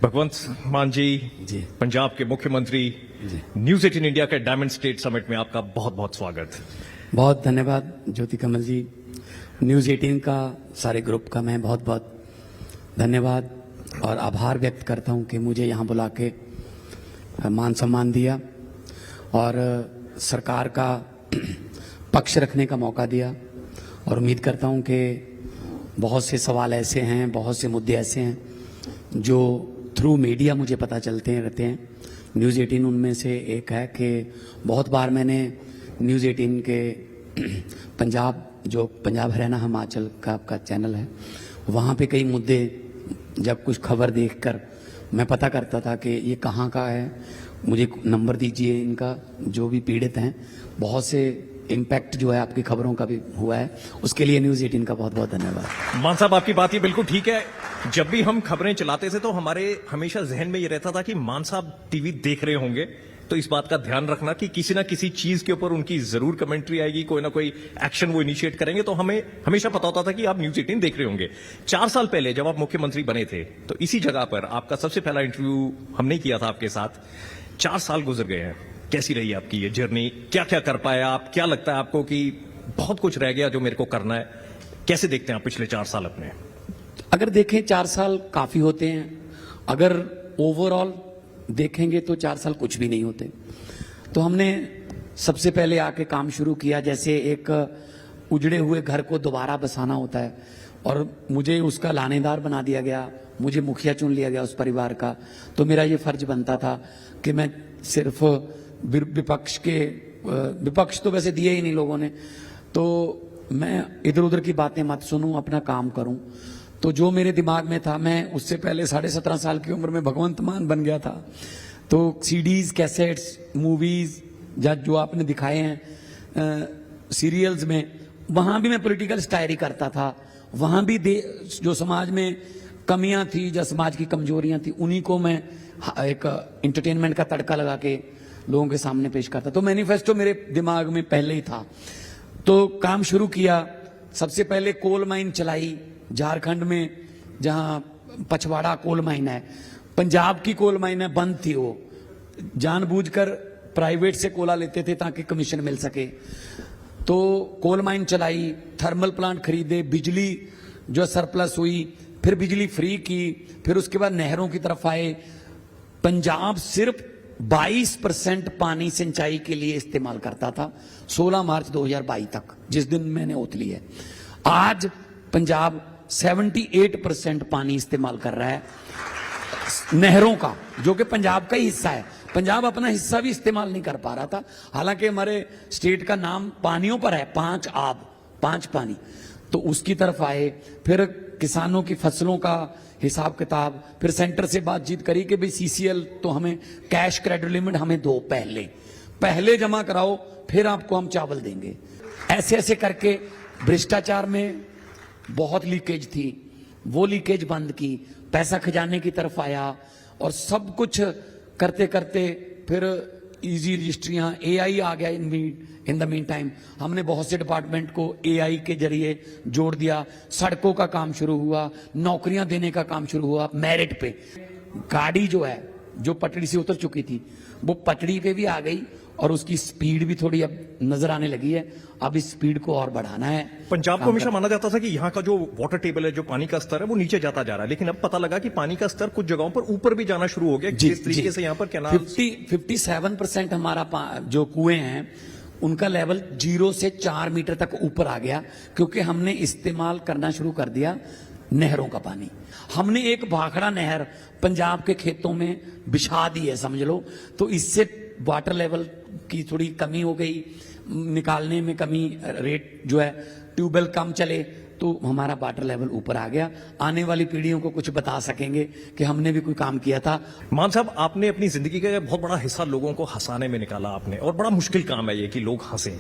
भगवंत मान जी जी पंजाब के मुख्यमंत्री जी न्यूज 18 इंडिया के डायमंड स्टेट समिट में आपका बहुत बहुत स्वागत। बहुत धन्यवाद ज्योति कमल जी। न्यूज़ 18 का सारे ग्रुप का मैं बहुत बहुत धन्यवाद और आभार व्यक्त करता हूं कि मुझे यहां बुला के मान सम्मान दिया और सरकार का पक्ष रखने का मौका दिया। और उम्मीद करता हूं कि बहुत से सवाल ऐसे हैं, बहुत से मुद्दे ऐसे हैं जो थ्रू मीडिया मुझे पता चलते रहते हैं। न्यूज़ 18 उनमें से एक है कि बहुत बार मैंने न्यूज़ 18 के पंजाब हरियाणा हिमाचल का आपका चैनल है, वहाँ पे कई मुद्दे जब कुछ खबर देखकर मैं पता करता था कि ये कहाँ का है, मुझे नंबर दीजिए इनका, जो भी पीड़ित हैं। बहुत से इम्पैक्ट जो है आपकी खबरों का भी हुआ है, उसके लिए न्यूज़ 18 का बहुत बहुत धन्यवाद। मान साहब आपकी बात ये बिल्कुल ठीक है। जब भी हम खबरें चलाते थे तो हमारे हमेशा जहन में ये रहता था कि मान साहब टीवी देख रहे होंगे, तो इस बात का ध्यान रखना कि किसी ना किसी चीज के ऊपर उनकी जरूर कमेंट्री आएगी, कोई ना कोई एक्शन वो इनिशिएट करेंगे। तो हमें हमेशा पता होता था कि आप न्यूज़ 18 देख रहे होंगे। 4 साल पहले जब आप मुख्यमंत्री बने थे तो इसी जगह पर आपका सबसे पहला इंटरव्यू हमने किया था आपके साथ। 4 साल गुजर गए हैं, कैसी रही आपकी ये जर्नी? क्या क्या कर पाया आप? क्या लगता है आपको कि बहुत कुछ रह गया जो मेरे को करना है? कैसे देखते हैं आप पिछले 4 साल अपने? अगर देखें 4 साल काफी होते हैं, अगर ओवरऑल देखेंगे तो 4 साल कुछ भी नहीं होते। तो हमने सबसे पहले आके काम शुरू किया, जैसे एक उजड़े हुए घर को दोबारा बसाना होता है, और मुझे उसका लानेदार बना दिया गया, मुझे मुखिया चुन लिया गया उस परिवार का। तो मेरा ये फर्ज बनता था कि मैं सिर्फ विपक्ष तो वैसे दिए ही नहीं लोगों ने, तो मैं इधर उधर की बातें मत सुनूं, अपना काम करूं। तो जो मेरे दिमाग में था, मैं उससे पहले 17.5 साल की उम्र में भगवंत मान बन गया था। तो सीडीज, कैसेट्स, मूवीज जो आपने दिखाए हैं सीरियल्स में, वहां भी मैं पॉलिटिकल स्टायरी करता था। वहां भी जो समाज में कमियां थी, जो समाज की कमजोरियां थी, उन्हीं को मैं एक एंटरटेनमेंट का तड़का लगा के लोगों के सामने पेश करता। तो मैनिफेस्टो मेरे दिमाग में पहले ही था। तो काम शुरू किया। सबसे पहले कोल माइन चलाई झारखंड में, जहां पछवाड़ा कोल माइन है, पंजाब की कोल माइन है, बंद थी वो। जानबूझकर प्राइवेट से कोला लेते थे ताकि कमीशन मिल सके। तो कोल माइन चलाई, थर्मल प्लांट खरीदे, बिजली जो सरप्लस हुई, फिर बिजली फ्री की, फिर उसके बाद नहरों की तरफ आए। पंजाब सिर्फ 22% पानी सिंचाई के लिए इस्तेमाल करता था 16 मार्च 2022 तक, जिस दिन मैंने ओथ ली है। आज पंजाब 78% पानी इस्तेमाल कर रहा है नहरों का, जो कि पंजाब का ही हिस्सा है। पंजाब अपना हिस्सा भी इस्तेमाल नहीं कर पा रहा था, हालांकि हमारे स्टेट का नाम पानियों पर है, 5 आब, 5 पानी। तो उसकी तरफ आए, फिर किसानों की फसलों का हिसाब किताब, फिर सेंटर से बातचीत करी कि भाई सीसीएल तो हमें कैश क्रेडिट लिमिट हमें दो, पहले जमा कराओ, फिर आपको हम चावल देंगे। ऐसे ऐसे करके भ्रष्टाचार में बहुत लीकेज थी, वो लीकेज बंद की, पैसा खजाने की तरफ आया। और सब कुछ करते करते फिर इजी रजिस्ट्रियां, एआई आ गया इन द मीन टाइम। हमने बहुत से डिपार्टमेंट को एआई के जरिए जोड़ दिया, सड़कों का काम शुरू हुआ, नौकरियां देने का काम शुरू हुआ मेरिट पे। गाड़ी जो है, जो पटरी से उतर चुकी थी, वो पटरी पे भी आ गई, और उसकी स्पीड भी थोड़ी अब नजर आने लगी है। अब इस स्पीड को और बढ़ाना है। पंजाब को हमेशा माना जाता था कि यहाँ का जो वाटर टेबल है, जो पानी का स्तर है, वो नीचे जाता जा रहा है, लेकिन अब पता लगा कि पानी का स्तर कुछ जगहों पर ऊपर भी जाना शुरू हो गया। जिस तरीके से यहाँ पर क्या 57% हमारा जो कुएं हैं उनका लेवल 0 से 4 मीटर तक ऊपर आ गया, क्योंकि हमने इस्तेमाल करना शुरू कर दिया नहरों का पानी। हमने एक भाखड़ा नहर पंजाब के खेतों में बिछा दी है, समझ लो। तो इससे वाटर लेवल की थोड़ी कमी हो गई, निकालने में कमी, रेट जो है ट्यूबवेल कम चले, तो हमारा वाटर लेवल ऊपर आ गया। आने वाली पीढ़ियों को कुछ बता सकेंगे कि हमने भी कोई काम किया था। मान साहब, आपने अपनी जिंदगी का बहुत बड़ा हिस्सा लोगों को हंसाने में निकाला आपने, और बड़ा मुश्किल काम है ये कि लोग हंसें।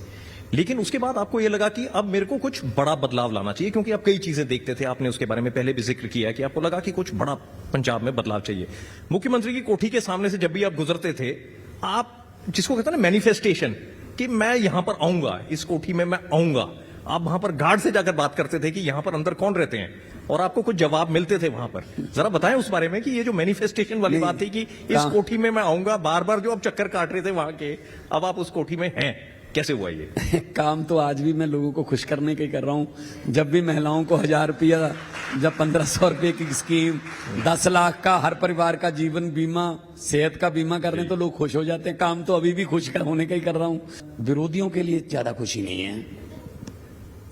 लेकिन उसके बाद आपको ये लगा कि अब मेरे को कुछ बड़ा बदलाव लाना चाहिए, क्योंकि आप कई चीजें देखते थे, आपने उसके बारे में पहले भी जिक्र किया कि आपको लगा कि कुछ बड़ा पंजाब में बदलाव चाहिए। मुख्यमंत्री की कोठी के सामने से जब भी आप गुजरते थे, आप जिसको कहते हैं ना मैनिफेस्टेशन, कि मैं यहां पर आऊंगा, इस कोठी में मैं आऊंगा। आप वहां पर गार्ड से जाकर बात करते थे कि यहां पर अंदर कौन रहते हैं, और आपको कुछ जवाब मिलते थे वहां पर। जरा बताएं उस बारे में कि ये जो मैनिफेस्टेशन वाली नहीं, बात थी कि इस कोठी में मैं आऊंगा, बार बार जो आप चक्कर काट रहे थे वहां के, अब आप उस कोठी में हैं, कैसे हुआ ये? काम तो आज भी मैं लोगों को खुश करने का ही कर रहा हूं। जब भी महिलाओं को 1000 रुपया, जब 1500 रुपये की स्कीम, 10 लाख का हर परिवार का जीवन बीमा, सेहत का बीमा कर रहे हैं तो लोग खुश हो जाते हैं। काम तो अभी भी खुश होने का ही कर रहा हूं। विरोधियों के लिए ज्यादा खुशी नहीं है,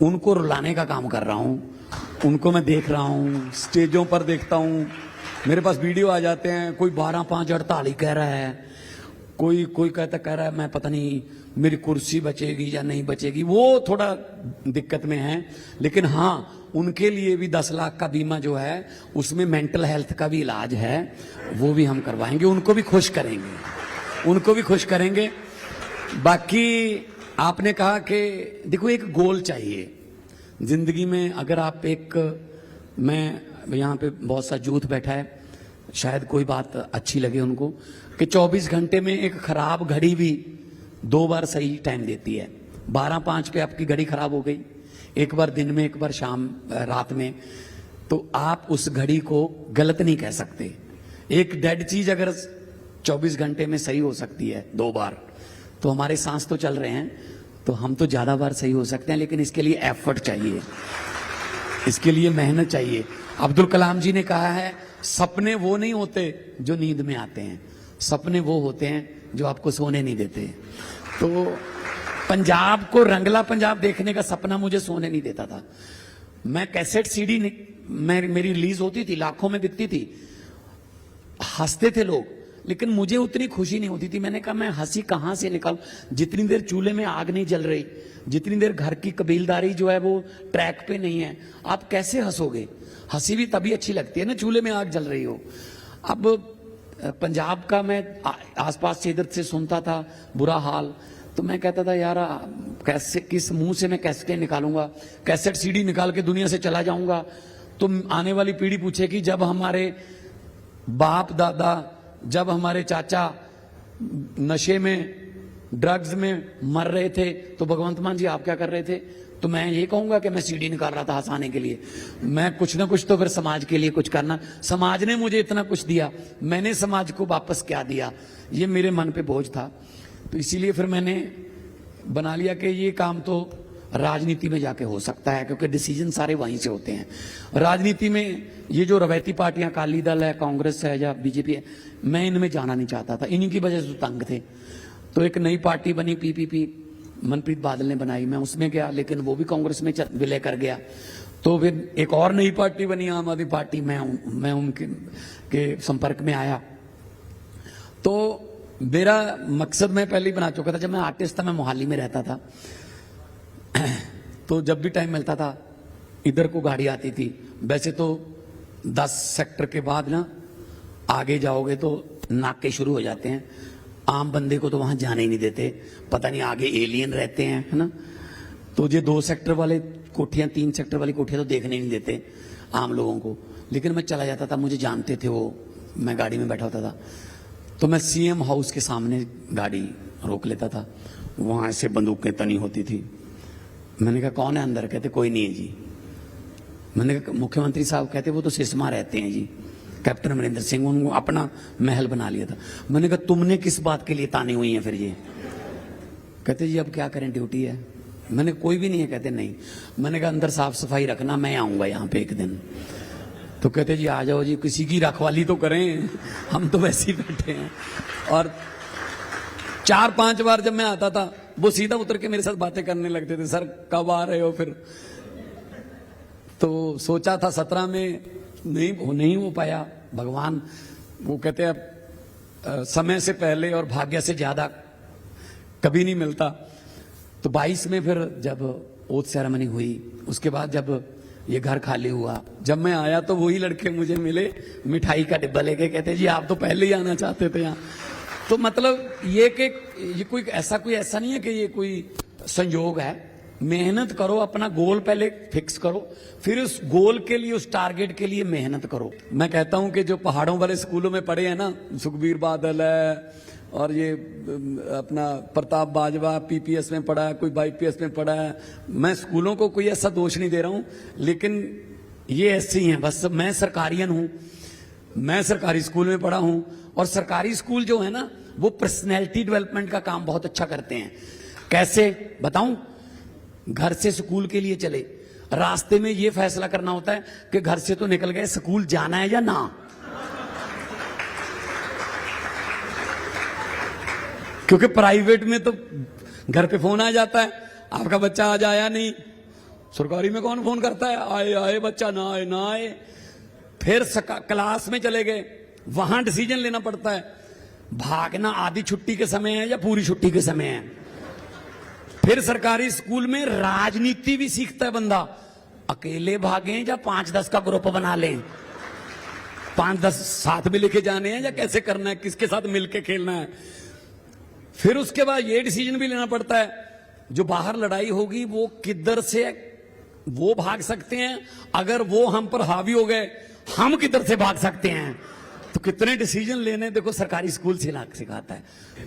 उनको रुलाने का काम कर रहा हूं। उनको मैं देख रहा हूं, स्टेजों पर देखता हूं, मेरे पास वीडियो आ जाते हैं, कोई 12-5 हड़ताली कह रहा है, कोई कोई कह रहा है मैं पता नहीं मेरी कुर्सी बचेगी या नहीं बचेगी, वो थोड़ा दिक्कत में है। लेकिन हाँ, उनके लिए भी 10 लाख का बीमा जो है उसमें मेंटल हेल्थ का भी इलाज है, वो भी हम करवाएंगे, उनको भी खुश करेंगे, उनको भी खुश करेंगे। बाकी आपने कहा कि देखो एक गोल चाहिए जिंदगी में। अगर आप मैं यहाँ पे बहुत सा यूथ बैठा है, शायद कोई बात अच्छी लगे उनको, कि 24 घंटे में एक खराब घड़ी भी 2 बार सही टाइम देती है। 12:05 पे आपकी घड़ी खराब हो गई, एक बार दिन में, एक बार शाम रात में, तो आप उस घड़ी को गलत नहीं कह सकते। एक डेड चीज अगर 24 घंटे में सही हो सकती है 2 बार, तो हमारे सांस तो चल रहे हैं, तो हम तो ज्यादा बार सही हो सकते हैं। लेकिन इसके लिए एफर्ट चाहिए, इसके लिए मेहनत चाहिए। अब्दुल कलाम जी ने कहा है, सपने वो नहीं होते जो नींद में आते हैं, सपने वो होते हैं जो आपको सोने नहीं देते। तो पंजाब को, रंगला पंजाब देखने का सपना मुझे सोने नहीं देता था। मैं कैसेट सीडी मेरी रिलीज होती थी, लाखों में बिकती थी, हंसते थे लोग, लेकिन मुझे उतनी खुशी नहीं होती थी। मैंने कहा मैं हंसी कहां से निकालूं, जितनी देर चूल्हे में आग नहीं जल रही, जितनी देर घर की कबीलदारी जो है वो ट्रैक पे नहीं है, आप कैसे हंसोगे? हंसी भी तभी अच्छी लगती है ना चूल्हे में आग जल रही हो। अब पंजाब का मैं आसपास से इधर से सुनता था बुरा हाल, तो मैं कहता था यार कैसे, किस मुंह से मैं कैसेटें निकालूंगा, कैसेट सीडी निकाल के दुनिया से चला जाऊंगा तो आने वाली पीढ़ी पूछेगी जब हमारे बाप दादा, जब हमारे चाचा नशे में, ड्रग्स में मर रहे थे तो भगवंत मान जी आप क्या कर रहे थे? तो मैं ये कहूंगा कि मैं सीडी निकाल रहा था हंसाने के लिए। मैं कुछ ना कुछ तो फिर समाज के लिए कुछ करना, समाज ने मुझे इतना कुछ दिया, मैंने समाज को वापस क्या दिया, ये मेरे मन पे बोझ था। तो इसीलिए फिर मैंने बना लिया कि ये काम तो राजनीति में जाके हो सकता है, क्योंकि डिसीजन सारे वहीं से होते हैं। राजनीति में ये जो रवैती पार्टियां, अकाली दल है, कांग्रेस है या बीजेपी है, मैं इनमें जाना नहीं चाहता था, इन्हीं की वजह से तो तंग थे। तो एक नई पार्टी बनी पीपीपी, मनप्रीत बादल ने बनाई, मैं उसमें गया, लेकिन वो भी कांग्रेस में विलय कर गया। तो फिर एक और नई पार्टी बनी आम आदमी पार्टी, मैं उनके संपर्क में आया। तो मेरा मकसद मैं पहले ही बना चुका था। जब मैं आर्टिस्ट था, मैं मोहाली में रहता था, तो जब भी टाइम मिलता था इधर को गाड़ी आती थी। वैसे तो 10 सेक्टर के बाद ना आगे जाओगे तो नाके शुरू हो जाते हैं, आम बंदे को तो वहां जाने ही नहीं देते, पता नहीं आगे एलियन रहते हैं, है ना। तो ये 2 सेक्टर वाले कोठियां, 3 सेक्टर वाली कोठियां तो देखने नहीं देते आम लोगों को। लेकिन मैं चला जाता था, मुझे जानते थे वो, मैं गाड़ी में बैठा होता था तो मैं सीएम हाउस के सामने गाड़ी रोक लेता था, वहां से बंदूकें तनी होती थी। मैंने कहा कौन है अंदर? कहते कोई नहीं है जी। मैंने कहा मुख्यमंत्री साहब? कहते वो तो सिसमा रहते हैं जी, कैप्टन अमरिंदर सिंह, उनको अपना महल बना लिया था। मैंने कहा तुमने किस बात के लिए ताने हुई हैं फिर ये? कहते जी अब क्या करें, ड्यूटी है। मैंने कोई भी नहीं है? कहते नहीं। मैंने कहा अंदर साफ सफाई रखना, मैं आऊंगा यहाँ पे एक दिन। तो कहते जी आ जाओ जी, किसी की रखवाली तो करें, हम तो वैसे ही बैठे हैं। और 4-5 बार जब मैं आता था, वो सीधा उतर के मेरे साथ बातें करने लगते थे, सर कब आ रहे हो फिर? तो सोचा था 17 में, नहीं हो पाया। भगवान वो कहते हैं समय से पहले और भाग्य से ज्यादा कभी नहीं मिलता। तो 22 में फिर जब ओथ सेरेमनी हुई, उसके बाद जब ये घर खाली हुआ, जब मैं आया तो वही लड़के मुझे मिले, मिठाई का डिब्बा लेके, कहते जी आप तो पहले ही आना चाहते थे यहाँ। तो मतलब ये कि ये कोई ऐसा नहीं है कि ये कोई संयोग है। मेहनत करो, अपना गोल पहले फिक्स करो, फिर उस गोल के लिए, उस टारगेट के लिए मेहनत करो। मैं कहता हूं कि जो पहाड़ों वाले स्कूलों में पढ़े हैं ना, सुखबीर बादल है और ये अपना प्रताप बाजवा पीपीएस में पढ़ा है, कोई बाईपीएस में पढ़ा है। मैं स्कूलों को कोई ऐसा दोष नहीं दे रहा हूं, लेकिन ये ऐसे ही हैं बस। मैं सरकारियन हूं, मैं सरकारी स्कूल में पढ़ा हूं, और सरकारी स्कूल जो है ना वो पर्सनैलिटी डेवलपमेंट का काम बहुत अच्छा करते हैं। कैसे बताऊं? घर से स्कूल के लिए चले, रास्ते में ये फैसला करना होता है कि घर से तो निकल गए, स्कूल जाना है या ना। क्योंकि प्राइवेट में तो घर पे फोन आ जाता है, आपका बच्चा आज आया नहीं। सरकारी में कौन फोन करता है, आए आए बच्चा, ना आए ना आए। फिर क्लास में चले गए, वहां डिसीजन लेना पड़ता है, भागना आधी छुट्टी के समय है या पूरी छुट्टी के समय है। फिर सरकारी स्कूल में राजनीति भी सीखता है बंदा, अकेले भागें या 5-10 का ग्रुप बना लें, 5-10 साथ में लेके जाने हैं या कैसे करना है, किसके साथ मिलके खेलना है। फिर उसके बाद ये डिसीजन भी लेना पड़ता है, जो बाहर लड़ाई होगी वो किधर से वो भाग सकते हैं, अगर वो हम पर हावी हो गए हम किधर से भाग सकते हैं। तो कितने डिसीजन लेने देखो सरकारी स्कूल सिखाता है।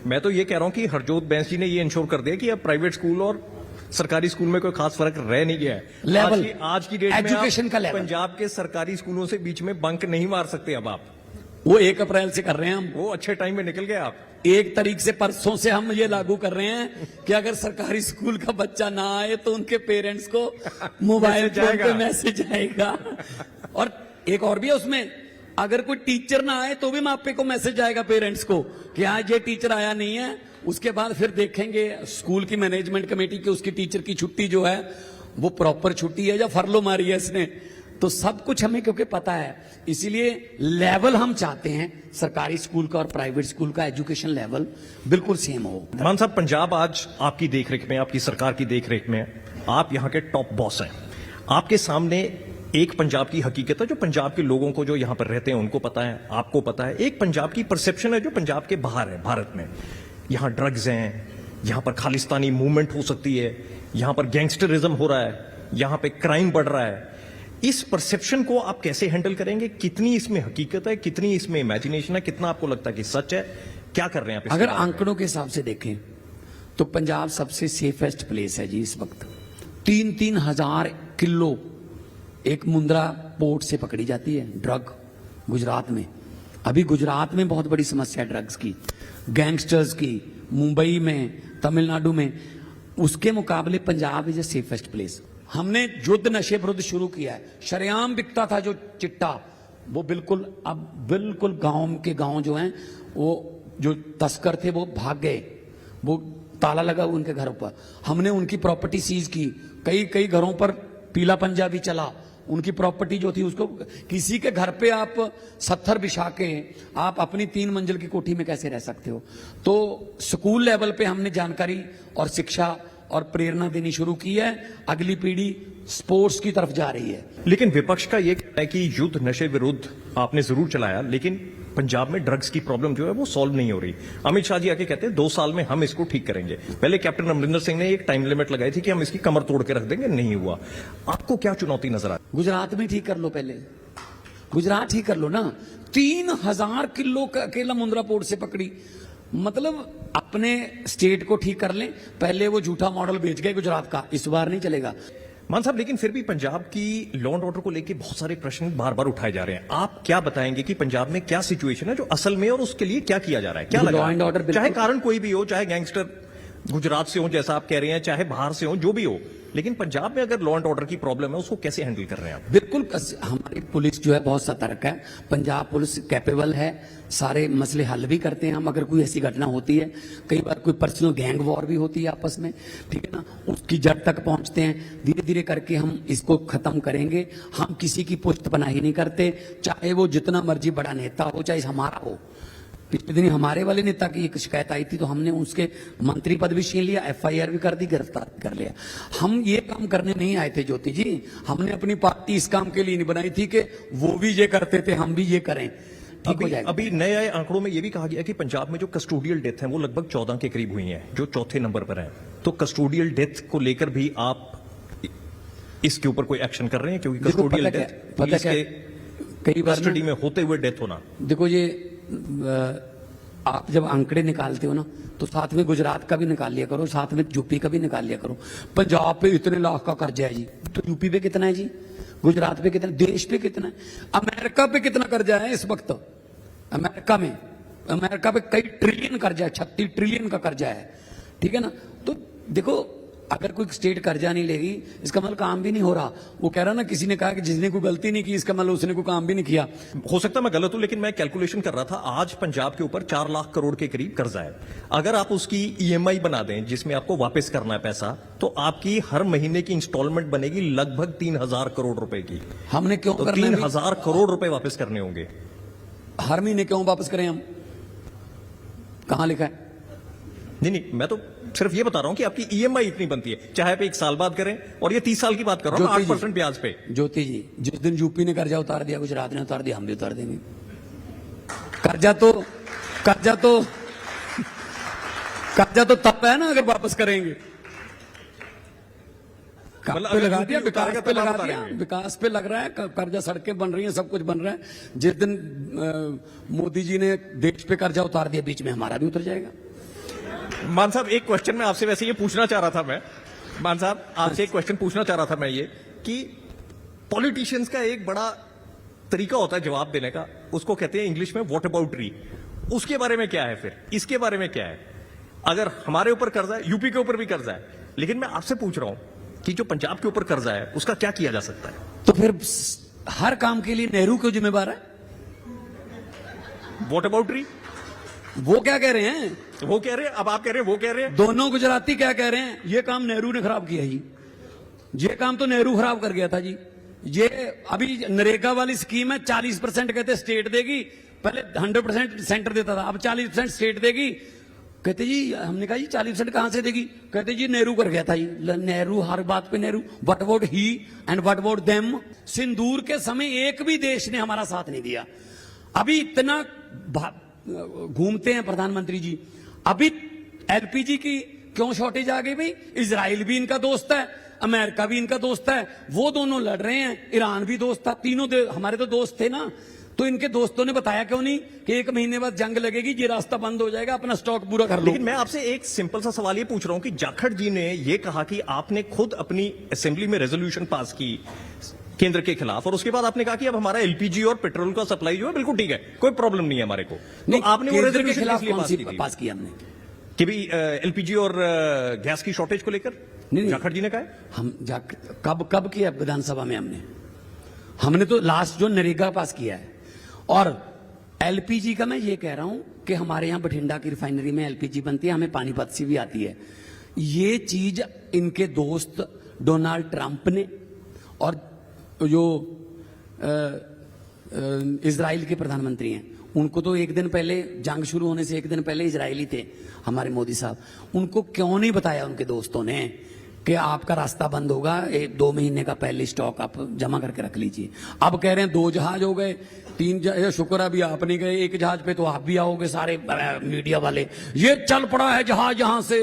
मैं तो ये कह रहा हूं कि हरजोत बैंस जी ने ये इंश्योर कर दिया कि अब प्राइवेट स्कूल और सरकारी स्कूल में कोई खास फर्क रह नहीं गया है। लेवल आज की डेट में एजुकेशन का लेवल, पंजाब के सरकारी स्कूलों से बीच में बंक नहीं मार सकते अब आप। वो 1 अप्रैल से कर रहे हैं हम, वो अच्छे टाइम में निकल गए आप। 1 तारीख से, परसों से हम ये लागू कर रहे हैं कि अगर सरकारी स्कूल का बच्चा ना आए तो उनके पेरेंट्स को मोबाइल फोन पे मैसेज आएगा। और एक और भी है उसमें, अगर कोई टीचर ना आए तो भी मापे को मैसेज आएगा पेरेंट्स को कि आज ये टीचर आया नहीं है। उसके बाद फिर देखेंगे स्कूल की मैनेजमेंट कमेटी की उसकी टीचर की छुट्टी जो है वो प्रॉपर छुट्टी है या फरलो मारी है इसने। तो सब कुछ हमें क्योंकि पता है, इसीलिए लेवल हम चाहते हैं सरकारी स्कूल का और प्राइवेट स्कूल का एजुकेशन लेवल बिल्कुल सेम हो। मान साहब, पंजाब आज आपकी देखरेख में, आपकी सरकार की देखरेख में, आप यहाँ के टॉप बॉस हैं। आपके सामने एक पंजाब की हकीकत है जो पंजाब के लोगों को जो यहां पर रहते हैं उनको पता है, आपको पता है। एक पंजाब की परसेप्शन है जो पंजाब के बाहर है, भारत में। यहां ड्रग्स हैं, यहां पर खालिस्तानी मूवमेंट हो सकती है, यहां पर गैंगस्टरिज्म हो रहा है, यहां पे क्राइम बढ़ रहा है। इस परसेप्शन को आप कैसे हैंडल करेंगे? कितनी इसमें हकीकत है, कितनी इसमें इमेजिनेशन है, कितना आपको लगता है कि सच है? क्या कर रहे हैं आप? अगर आंकड़ों के हिसाब से देखें तो पंजाब सबसे सेफेस्ट प्लेस है जी इस वक्त। 3-3 हजार किलो एक मुंद्रा पोर्ट से पकड़ी जाती है ड्रग गुजरात में। अभी गुजरात में बहुत बड़ी समस्या है ड्रग्स की, गैंगस्टर्स की, मुंबई में, तमिलनाडु में। उसके मुकाबले Punjab is a safest place. हमने युद्ध नशे विरुद्ध शुरू किया है। शरेआम बिकता था जो चिट्टा, वो बिल्कुल अब बिल्कुल गांव के गांव जो हैं वो जो तस्कर थे वो भाग गए, वो ताला लगा उनके घरों पर। हमने उनकी प्रॉपर्टी सीज की, कई घरों पर पीला पंजा भी चला। उनकी प्रॉपर्टी जो थी उसको, किसी के घर पे आप 70 बिछा के आप अपनी 3 मंजिल की कोठी में कैसे रह सकते हो? तो स्कूल लेवल पे हमने जानकारी और शिक्षा और प्रेरणा देनी शुरू की है। अगली पीढ़ी स्पोर्ट्स की तरफ जा रही है। लेकिन विपक्ष का यह कहना है कि युद्ध नशे विरुद्ध आपने जरूर चलाया, लेकिन पंजाब में ड्रग्स की प्रॉब्लम जो है वो सॉल्व नहीं हो रही। अमित शाह जी आके कहते हैं 2 साल में हम इसको ठीक करेंगे। पहले कैप्टन अमरिंदर सिंह ने एक टाइम लिमिट लगाई थी कि हम इसकी कमर तोड़ के रख देंगे, नहीं हुआ। आपको क्या चुनौती नजर आई? गुजरात में ठीक कर लो, पहले गुजरात ठीक कर लो ना। 3000 किलो का अकेला मुंद्रा पोर्ट से पकड़ी, मतलब अपने स्टेट को ठीक कर लें। पहले वो झूठा मॉडल बेच गए गुजरात का, इस बार नहीं चलेगा। मान साहब, लेकिन फिर भी पंजाब की लॉ एंड ऑर्डर को लेकर बहुत सारे प्रश्न बार बार उठाए जा रहे हैं। आप क्या बताएंगे कि पंजाब में क्या सिचुएशन है जो असल में, और उसके लिए क्या किया जा रहा है? क्या लगा? लॉ एंड ऑर्डर, चाहे कारण कोई भी हो, चाहे गैंगस्टर गुजरात से हो जैसा आप कह रहे हैं, चाहे बाहर से हो, जो भी हो, लेकिन पंजाब में अगर लॉ एंड ऑर्डर की प्रॉब्लम है उसको कैसे हैंडल कर रहे हैं आप? बिल्कुल, हमारी पुलिस जो है बहुत सतर्क है। पंजाब पुलिस कैपेबल है, सारे मसले हल भी करते हैं हम। अगर कोई ऐसी घटना होती है, कई बार कोई पर्सनल गैंग वॉर भी होती है आपस में, ठीक है ना, उसकी जड़ तक पहुंचते हैं। धीरे धीरे करके हम इसको खत्म करेंगे। हम किसी की पुश्तपनाही नहीं करते, चाहे वो जितना मर्जी बड़ा नेता हो, चाहे हमारा हो। पिछले दिन हमारे वाले नेता की एक शिकायत आई थी तो हमने उसके मंत्री पद भी छीन लिया, FIR भी कर दी, गिरफ्तार कर लिया। हम ये काम करने नहीं आए थे ज्योति जी, हमने अपनी पार्टी इस काम के लिए नहीं बनाई थी कि वो भी ये करते थे हम भी ये करें। ठीक हो जाएगा। अभी नए आए आंकड़ों में यह भी कहा गया कि पंजाब में जो कस्टोडियल डेथ है वो लगभग 14 के करीब हुई हैं, जो चौथे नंबर पर है। तो कस्टोडियल डेथ को लेकर भी आप इसके ऊपर कोई एक्शन कर रहे हैं? क्योंकि कस्टोडियल डेथ कई बार कस्टडी में होते हुए डेथ होना। देखो, ये आप जब आंकड़े निकालते हो ना तो साथ में गुजरात का भी निकाल लिया करो, साथ में यूपी का भी निकाल लिया करो। पंजाब पे इतने लाख का कर्जा है जी, तो यूपी पे कितना है जी? गुजरात पे कितना, देश पे कितना है, अमेरिका पे कितना कर्जा है इस वक्त, अमेरिका पे कई ट्रिलियन कर्जा है, 36 ट्रिलियन का कर्जा है, ठीक है ना। तो देखो अगर कोई स्टेट कर्जा नहीं लेगी इसका मतलब काम भी नहीं हो रहा। वो कह रहा ना, किसी ने कहा कि जिसने कोई गलती नहीं की इसका मतलब उसने कोई काम भी नहीं किया। हो सकता है मैं गलत हूं, लेकिन मैं कैलकुलेशन कर रहा था, आज पंजाब के ऊपर 4 लाख करोड़ के करीब कर्जा है। अगर आप उसकी ईएमआई बना दें जिसमें आपको वापस करना है पैसा, तो आपकी हर महीने की इंस्टॉलमेंट बनेगी लगभग 3000 करोड़ रुपए की। हमने क्यों तो करना है? 3000 करोड़ रुपए वापस करने होंगे हर महीने क्यों वापस करें हम? कहां लिखा है? नहीं नहीं, मैं तो सिर्फ ये बता रहा हूं कि आपकी ईएमआई इतनी बनती है, चाहे आप 1 साल बाद करें, और ये 30 साल की बात कर रहा हूं, 8% ब्याज पे। ज्योति जी, जिस दिन यूपी ने कर्जा उतार दिया, गुजरात ने उतार दिया, हम भी उतार देंगे। कर्जा तो तब है ना अगर वापस करेंगे। काम मतलब पे अगर लगा दिया, यूपी विकास उतारेगा पे तब आप लगा दिया, उतारेंगे। विकास पे लग रहा है, कर्जा, सड़कें बन रही हैं, सब कुछ बन रहा है। जिस दिन मोदी जी ने देश पे कर्जा उतार दिया, बीच में हमारा भी उतर जाएगा। मान साहब, एक क्वेश्चन मैं आपसे वैसे ये पूछना चाह रहा था, मैं मान साहब आपसे एक क्वेश्चन पूछना चाह रहा था मैं, ये कि पॉलिटिशियंस का एक बड़ा तरीका होता है जवाब देने का, उसको कहते हैं इंग्लिश में व्हाट अबाउट ट्री। उसके बारे में क्या है, फिर इसके बारे में क्या है? अगर हमारे ऊपर कर्जा है, यूपी के ऊपर भी कर्जा है, लेकिन मैं आपसे पूछ रहा हूं कि जो पंजाब के ऊपर कर्जा है उसका क्या किया जा सकता है? तो फिर हर काम के लिए नेहरू क्यों जिम्मेवार है? व्हाट अबाउट ट्री वो क्या कह रहे हैं? वो कह रहे हैं, अब आप कह रहे हैं, वो कह रहे हैं। दोनों गुजराती क्या कह रहे हैं? ये काम नेहरू ने खराब किया जी, ये काम तो नेहरू खराब कर गया था जी। ये अभी नरेगा वाली स्कीम है, 40% कहते स्टेट देगी, पहले 100% सेंटर देता था, अब 40% स्टेट देगी। कहते जी, हमने कहा जी 40% कहां से देगी? कहते जी नेहरू कर गया था जी। नेहरू, हर बात पे Nehru. What about he and what about them? Sindoor के समय एक भी देश ने हमारा साथ नहीं दिया। अभी इतना घूमते हैं प्रधानमंत्री जी, अभी एलपीजी की क्यों शॉर्टेज आ गई भाई? इजराइल भी इनका दोस्त है, अमेरिका भी इनका दोस्त है, वो दोनों लड़ रहे हैं, ईरान भी दोस्त था, तीनों हमारे तो दोस्त थे ना। तो इनके दोस्तों ने बताया क्यों नहीं कि 1 महीने बाद जंग लगेगी, ये रास्ता बंद हो जाएगा, अपना स्टॉक पूरा कर लो। लेकिन मैं आपसे एक सिंपल सा सवाल ये पूछ रहा हूं कि जाखड़ जी ने ये कहा कि आपने खुद अपनी असेंबली में रेजोल्यूशन पास की केंद्र के खिलाफ, और उसके बाद आपने कहा कि अब हमारा एलपीजी और पेट्रोल का सप्लाई जो है बिल्कुल ठीक है, कोई प्रॉब्लम नहीं है हमारे को। तो आपने वो केंद्र के रेजोल्यूशन खिलाफ इसलिए कौन सी पास की थी पास किया हमने? कि भी एलपीजी और गैस की शॉर्टेज को लेकर नहीं। जाखड़ जी ने कहा है? हम कब किया विधानसभा में? हमने तो लास्ट जो नरेगा पास किया है। और एलपीजी का मैं ये कह रहा हूं कि हमारे यहां बठिंडा की रिफाइनरी में एलपीजी बनती है, हमें पानीपत से भी आती है। ये चीज इनके दोस्त डोनाल्ड ट्रंप ने और जो इजराइल के प्रधानमंत्री हैं, उनको तो एक दिन पहले, जंग शुरू होने से एक दिन पहले इजरायली थे हमारे मोदी साहब, उनको क्यों नहीं बताया उनके दोस्तों ने कि आपका रास्ता बंद होगा, 2 महीने का पहले स्टॉक आप जमा करके रख लीजिए। अब कह रहे हैं 2 जहाज हो गए, 3 जहाज, शुक्र अभी आप नहीं गए, 1 जहाज पे तो आप भी आओगे सारे मीडिया वाले। ये चल पड़ा है जहाज, यहां से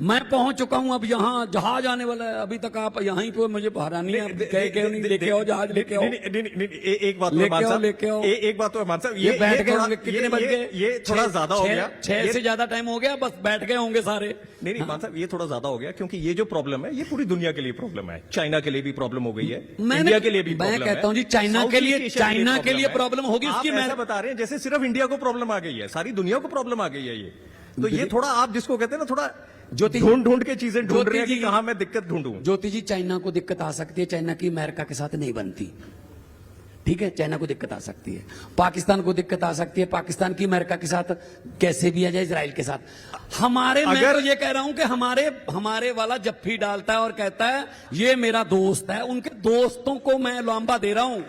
मैं पहुंच चुका हूं, अब यहां जहाज आने वाला है, अभी तक आप यहां ही पे मुझे हैरानी है, नहीं लेके आओ जहाज, लेके आओ। एक बात लेके आओ। एक बात तो मान साहब, ये बैठ गए होंगे, कितने बज गए? ये थोड़ा ज्यादा हो गया, 6 से ज्यादा टाइम हो गया, बस बैठ गए होंगे सारे। नहीं मान साहब, ये थोड़ा ज्यादा हो गया, क्योंकि ये जो प्रॉब्लम है ये पूरी दुनिया के लिए प्रॉब्लम है, चाइना के लिए भी प्रॉब्लम हो गई है, इंडिया के लिए भी मैं प्रॉब्लम है। कहता हूं जी, चाइना के लिए प्रॉब्लम होगी, आप उसकी ऐसा बता रहे हैं जैसे सिर्फ इंडिया को प्रॉब्लम आ गई है, सारी दुनिया को प्रॉब्लम आ गई है ये। तो ये थोड़ा आप जिसको कहते हैं ना, थोड़ा ज्योति ढूंढ के चीजें ढूंढ रहे हैं कि कहां मैं दिक्कत ढूंढूं। ज्योति जी, चाइना को दिक्कत आ सकती है, चाइना की अमेरिका के साथ नहीं बनती, ठीक है, चाइना को दिक्कत आ सकती है, पाकिस्तान को दिक्कत आ सकती है, पाकिस्तान की अमेरिका के साथ कैसे भी आ जाए, इजराइल के साथ। मैं तो ये कह रहा हूं कि हमारे वाला जफ्फी डालता है और कहता है ये मेरा दोस्त है, उनके दोस्तों को मैं लांबा दे रहा हूं।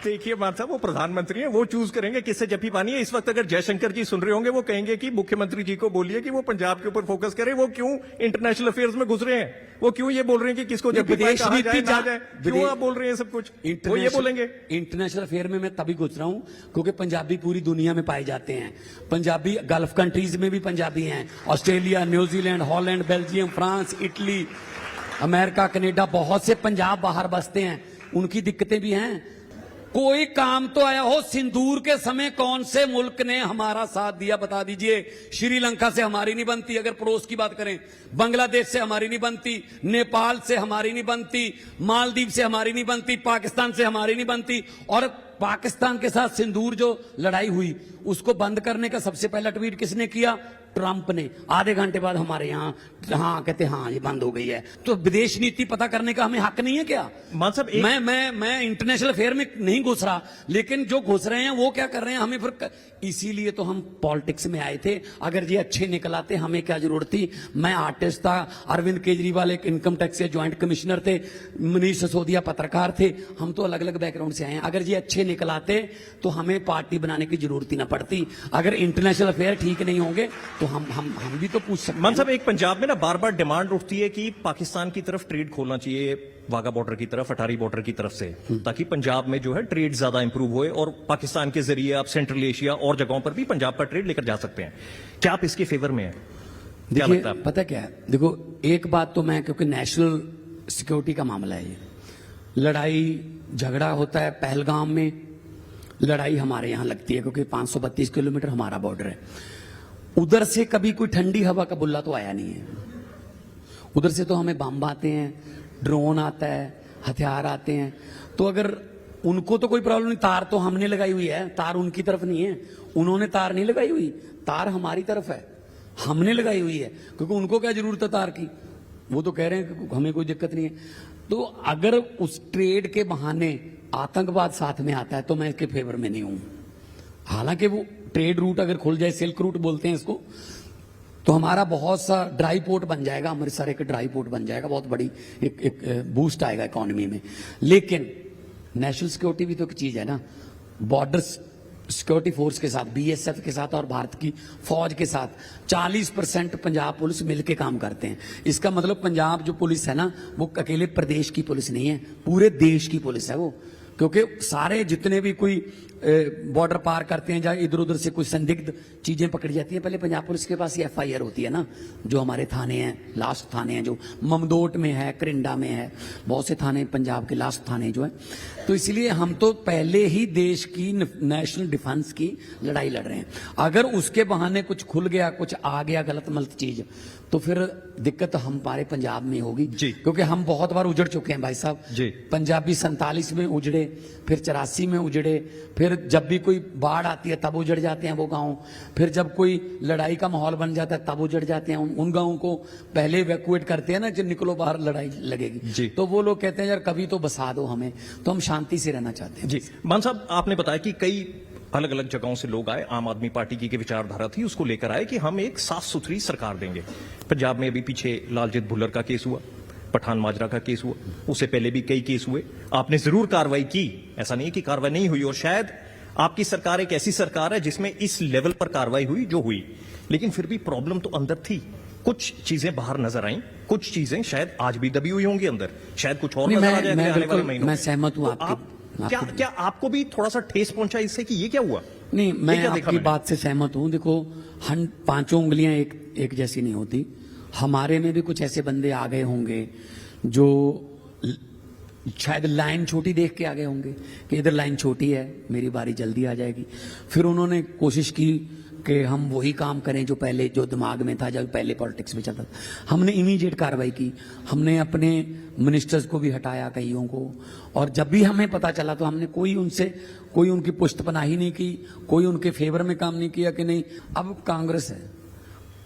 देखिए मान साहब, वो प्रधानमंत्री हैं, वो चूज करेंगे किससे जफ्फी पानी है। इस वक्त अगर जयशंकर जी सुन रहे होंगे, वो कहेंगे कि मुख्यमंत्री जी को बोलिए कि वो पंजाब के ऊपर फोकस करें, वो क्यों इंटरनेशनल अफेयर्स में घुस रहे हैं, वो क्यों ये बोल रहे हैं कि किसको जफ्फी पानी कहा जाए, ना जाए, क्यों आप बोल रहे हैं सब कुछ, वो ये बोलेंगे। इंटरनेशनल अफेयर में मैं तभी घुस रहा हूं क्योंकि पंजाबी पूरी दुनिया में पाए जाते हैं। पंजाबी गल्फ कंट्रीज में भी पंजाबी हैं, Australia, New Zealand, Holland, Belgium, France, Italy, America, Canada, बहुत से पंजाब बाहर बसते हैं, उनकी दिक्कतें भी हैं। कोई काम तो आया हो? सिंदूर के समय कौन से मुल्क ने हमारा साथ दिया, बता दीजिए। श्रीलंका से हमारी नहीं बनती, अगर पड़ोस की बात करें। बांग्लादेश से हमारी नहीं बनती, नेपाल से हमारी नहीं बनती, मालदीव से हमारी नहीं बनती, पाकिस्तान से हमारी नहीं बनती। और पाकिस्तान के साथ सिंदूर जो लड़ाई हुई, उसको बंद करने का सबसे पहला ट्वीट किसने किया? ट्रंप ने। आधे घंटे बाद हमारे यहाँ हाँ कहते हाँ ये बंद हो गई है। तो विदेश नीति पता करने का हमें हक नहीं है क्या? मान साहब मैं इंटरनेशनल अफेयर में नहीं घुस रहा, लेकिन जो घुस रहे हैं वो क्या कर रहे हैं हमें फिर। इसीलिए तो हम पॉलिटिक्स में आए थे। अगर ये अच्छे निकल आते हमें क्या जरूरत थी? मैं आर्टिस्ट था, अरविंद केजरीवाल एक इनकम टैक्स के ज्वाइंट कमिश्नर थे, मनीष सिसोदिया पत्रकार थे। हम तो अलग अलग बैकग्राउंड से आए हैं। अगर ये अच्छे निकल आते तो हमें पार्टी बनाने की जरूरत ही ना पड़ती। अगर इंटरनेशनल अफेयर ठीक नहीं होंगे तो हम भी तो पूछ सकते हैं। मान साहब, एक पंजाब में ना बार बार डिमांड उठती है कि पाकिस्तान की तरफ ट्रेड खोलना चाहिए, वाघा बॉर्डर की तरफ, अटारी बॉर्डर की तरफ से, ताकि पंजाब में जो है ट्रेड ज्यादा इंप्रूव होए और पाकिस्तान के जरिए आप सेंट्रल एशिया और जगहों पर भी पंजाब का ट्रेड लेकर जा सकते हैं। क्या आप इसके फेवर में हैं? क्या देखिए, लगता है? पता क्या है, देखो एक बात तो मैं, क्योंकि नेशनल सिक्योरिटी का मामला है ये, लड़ाई झगड़ा होता है पहलगाम में, लड़ाई हमारे यहां लगती है क्योंकि 532 किलोमीटर हमारा बॉर्डर है। उधर से कभी कोई ठंडी हवा का बुल्ला तो आया नहीं है। उधर से तो हमें बम आते हैं, ड्रोन आता है, हथियार आते हैं। तो अगर उनको तो कोई प्रॉब्लम नहीं, तार तो हमने लगाई हुई है, तार उनकी तरफ नहीं है। उन्होंने तार नहीं लगाई हुई, तार हमारी तरफ है, हमने लगाई हुई है। क्योंकि उनको क्या जरूरत है तार की? वो तो कह रहे हैं कि हमें कोई दिक्कत नहीं है। तो अगर उस ट्रेड के बहाने आतंकवाद साथ में आता है तो मैं इसके फेवर में नहीं हूं। हालांकि वो ट्रेड रूट अगर खुल जाए, सिल्क रूट बोलते हैं इसको, तो हमारा बहुत सा ड्राई पोर्ट बन जाएगा। अमृतसर एक ड्राई पोर्ट बन जाएगा, बहुत बड़ी एक बूस्ट आएगा इकोनॉमी में। लेकिन नेशनल सिक्योरिटी भी तो एक चीज है ना। बॉर्डर सिक्योरिटी फोर्स के साथ, बीएसएफ के साथ और भारत की फौज के साथ 40% पंजाब पुलिस मिलकर काम करते हैं। इसका मतलब पंजाब जो पुलिस है ना, वो अकेले प्रदेश की पुलिस नहीं है, पूरे देश की पुलिस है वो। क्योंकि सारे जितने भी कोई बॉर्डर पार करते हैं, जहाँ इधर उधर से कुछ संदिग्ध चीजें पकड़ी जाती हैं, पहले पंजाब पुलिस के पास ये एफआईआर होती है ना। जो हमारे थाने हैं, लास्ट थाने हैं, जो ममदोट में है, करिंडा में है, बहुत से थाने पंजाब के लास्ट थाने जो है। तो इसलिए हम तो पहले ही देश की नेशनल डिफेंस की लड़ाई लड़ रहे हैं। अगर उसके बहाने कुछ खुल गया, कुछ आ गया गलत मलत चीज, तो फिर दिक्कत हमारे पंजाब में होगी जी। क्योंकि हम बहुत बार उजड़ चुके हैं भाई साहब जी। पंजाबी 47 में उजड़े, फिर 84 में उजड़े, फिर जब भी कोई बाढ़ आती है तब उजड़ जाते हैं वो गांव, फिर जब कोई लड़ाई का माहौल बन जाता है तब उजड़ जाते हैं। उन गांवों को पहले इवैक्यूएट करते हैं ना, जब निकलो बाहर लड़ाई लगेगी। तो वो लोग कहते हैं यार कभी तो बसा दो हमें, तो हम शांति से रहना चाहते हैं। जी मान साहब, आपने बताया कि कई अलग अलग जगहों से लोग आए, आम आदमी पार्टी की विचारधारा थी, उसको लेकर आए कि हम एक साफ सुथरी सरकार देंगे। पंजाब में अभी पीछे लालजीत भुल्लर का केस हुआ, पठान माजरा का केस हुआ, उससे पहले भी कई केस हुए। आपने जरूर कार्रवाई की, ऐसा नहीं है कि कार्रवाई नहीं हुई, और शायद आपकी सरकार एक ऐसी सरकार है जिसमें इस लेवल पर कार्रवाई हुई जो हुई। लेकिन फिर भी प्रॉब्लम तो अंदर थी, कुछ चीजें बाहर नजर आई, कुछ चीजें शायद आज भी दबी हुई होंगी अंदर, शायद कुछ और नजर आ जाएगा आने वाले महीनों में। मैं सहमत हूं तो क्या आपको भी थोड़ा सा ठेस पहुंचा इससे कि ये क्या हुआ? नहीं, मैं आपकी बात से सहमत हूं। देखो, हम पांचों उंगलियां एक जैसी नहीं होती। हमारे में भी कुछ ऐसे बंदे आ गए होंगे जो शायद लाइन छोटी देख के आ गए होंगे कि इधर लाइन छोटी है, मेरी बारी जल्दी आ जाएगी। फिर उन्होंने कोशिश की कि हम वही काम करें जो पहले जो दिमाग में था, जब पहले पॉलिटिक्स में चलता था। हमने इमीडिएट कार्रवाई की, हमने अपने मिनिस्टर्स को भी हटाया कईयों को, और जब भी हमें पता चला तो हमने कोई उनकी पुष्टपनाही नहीं की, कोई उनके फेवर में काम नहीं किया कि नहीं। अब कांग्रेस है,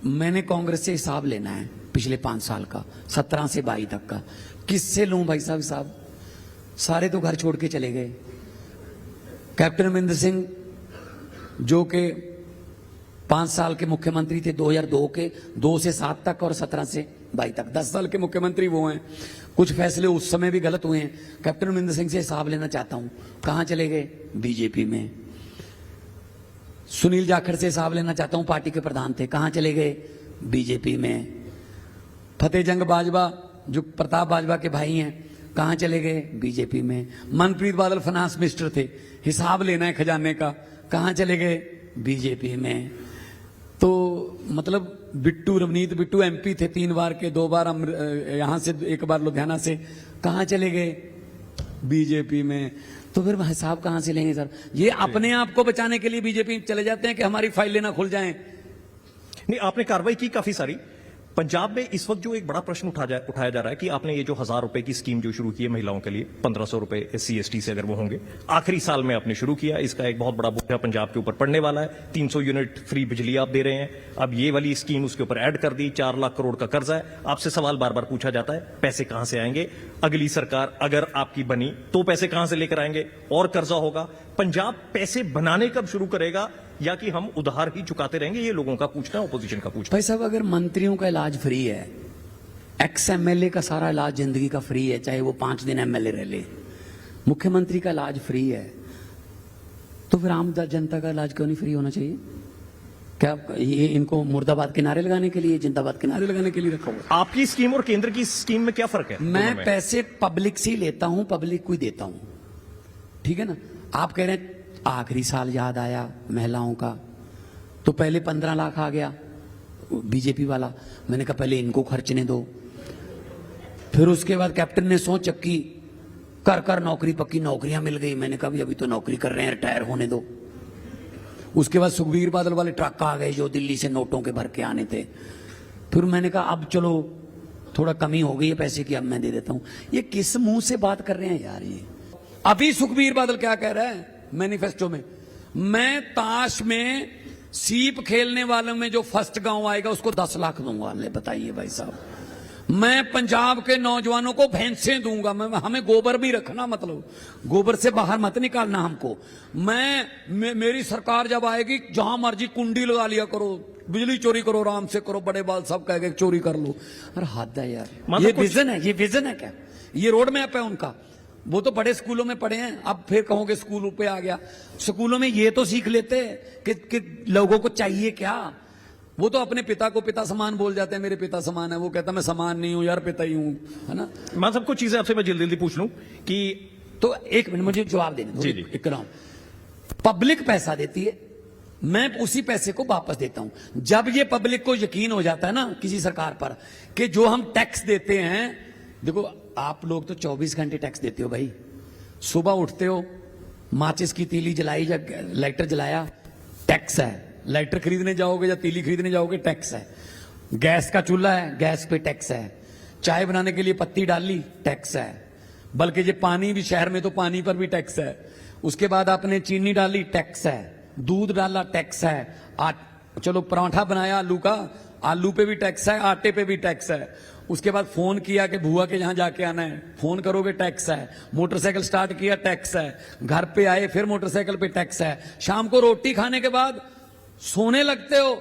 मैंने कांग्रेस से हिसाब लेना है पिछले 5 साल का, 17 से 22 तक का। किससे लूं भाई साहब हिसाब? सारे तो घर छोड़ के चले गए। कैप्टन अमरिंदर सिंह जो के 5 साल के मुख्यमंत्री थे, 2002 के 2 से 7 तक और 17 से 22 तक, 10 साल के मुख्यमंत्री वो हैं। कुछ फैसले उस समय भी गलत हुए हैं। कैप्टन अमरिंदर सिंह से हिसाब लेना चाहता हूं, कहां चले गए? बीजेपी में। सुनील जाखड़ से हिसाब लेना चाहता हूं, पार्टी के प्रधान थे, कहां चले गए? बीजेपी में। फतेह जंग बाजवा जो प्रताप बाजवा के भाई हैं, कहां चले गए? बीजेपी में। मनप्रीत बादल फाइनेंस मिनिस्टर थे, हिसाब लेना है खजाने का, कहां चले गए? बीजेपी में। तो मतलब बिट्टू, रवनीत बिट्टू एमपी थे 3 बार के, 2 बार यहां से, 1 बार लुधियाना से, कहां चले गए? बीजेपी में। तो फिर हिसाब कहां से लेंगे सर? ये अपने आप को बचाने के लिए बीजेपी चले जाते हैं कि हमारी फाइलें ना खुल जाएं। नहीं, आपने कार्रवाई की काफी सारी। पंजाब में इस वक्त जो एक बड़ा प्रश्न उठाया जा रहा है कि आपने ये जो 1,000 रुपए की स्कीम जो शुरू की है महिलाओं के लिए, 1,500 रुपए SC ST से अगर वो होंगे, आखिरी साल में आपने शुरू किया, इसका एक बहुत बड़ा बोझा पंजाब के ऊपर पड़ने वाला है। 300 यूनिट फ्री बिजली आप दे रहे हैं, अब ये वाली स्कीम उसके ऊपर ऐड कर दी, 4 लाख करोड़ का कर्जा है। आपसे सवाल बार बार पूछा जाता है, पैसे कहां से आएंगे? अगली सरकार अगर आपकी बनी तो पैसे कहां से लेकर आएंगे? और कर्जा होगा, पंजाब पैसे बनाने कब शुरू करेगा, या कि हम उधार ही चुकाते रहेंगे? ये लोगों का पूछना है, ओपोजिशन का पूछना भाई साहब, अगर मंत्रियों का इलाज फ्री है, एक्स MLA का सारा इलाज जिंदगी का फ्री है, चाहे वो 5 दिन MLA रह ले, मुख्यमंत्री का इलाज फ्री है, तो फिर आम जनता का इलाज क्यों नहीं फ्री होना चाहिए? क्या ये इनको मुर्दाबाद के नारे लगाने के लिए, जिंदाबाद के नारे लगाने के लिए रखा हुआ? आपकी स्कीम और केंद्र की स्कीम में क्या फर्क है? मैं दोनों में? पैसे पब्लिक से ही लेता हूं, पब्लिक को ही देता हूं, ठीक है ना? आप कह रहे हैं आखिरी साल याद आया महिलाओं का, तो पहले 15 लाख आ गया बीजेपी वाला, मैंने कहा पहले इनको खर्चने दो। फिर उसके बाद कैप्टन ने सोच चक्की, कर कर नौकरी पक्की, नौकरियां मिल गई। मैंने कहा अभी तो नौकरी कर रहे हैं, रिटायर होने दो। उसके बाद सुखबीर बादल वाले ट्रक आ गए जो दिल्ली से नोटों के भर के आने थे। फिर मैंने कहा अब चलो थोड़ा कमी हो गई है पैसे की, अब मैं दे देता हूं। ये किस मुंह से बात कर रहे हैं यार? ये अभी सुखबीर बादल क्या कह रहा है मैनिफेस्टो में? मैं ताश में सीप खेलने वालों में जो फर्स्ट गांव आएगा उसको 10 लाख दूंगा। ले बताइए भाई साहब, मैं पंजाब के नौजवानों को भैंसें दूंगा। हमें गोबर भी रखना, मतलब गोबर से बाहर मत निकालना हमको। मेरी सरकार जब आएगी, जहां मर्जी कुंडी लगा लिया करो, बिजली चोरी करो, आराम से करो, बड़े बाल सब कह के चोरी कर लो। अरे हद है यार, ये विजन है? ये विजन है क्या? ये रोड मैप है उनका? वो तो बड़े स्कूलों में पढ़े हैं, अब फिर कहोगे स्कूल पे आ गया। स्कूलों में ये तो सीख लेते कि लोगों को चाहिए क्या। वो तो अपने पिता को पिता समान बोल जाते हैं, मेरे पिता समान है। वो कहता मैं समान नहीं हूं यार, पिता ही हूं, है ना? मैं सब कुछ चीजें आपसे मैं जल्दी जल्दी पूछ लूं कि तो एक मिनट मुझे जवाब देने दो। जी जी। पब्लिक पैसा देती है, मैं उसी पैसे को वापस देता हूं। जब ये पब्लिक को यकीन हो जाता है ना किसी सरकार पर कि जो हम टैक्स देते हैं, देखो आप लोग तो 24 घंटे टैक्स देते हो भाई। सुबह उठते हो, माचिस की तीली जलाई या लाइटर जलाया, टैक्स है। लाइटर खरीदने जाओगे या तीली खरीदने जाओगे, टैक्स है। गैस का चूल्हा है, गैस पे टैक्स है। चाय बनाने के लिए पत्ती डाली, टैक्स है। बल्कि ये पानी भी, शहर में तो पानी पर भी टैक्स है। उसके बाद आपने चीनी डाली, टैक्स है। दूध डाला, टैक्स है। चलो पराठा बनाया आलू का, आलू पे भी टैक्स है, आटे पे भी टैक्स है। उसके बाद फोन किया कि बुआ के यहां जाके आना है, फोन करोगे, टैक्स है। मोटरसाइकिल स्टार्ट किया, टैक्स है। घर पे आए, फिर मोटरसाइकिल पे टैक्स है। शाम को रोटी खाने के बाद सोने लगते हो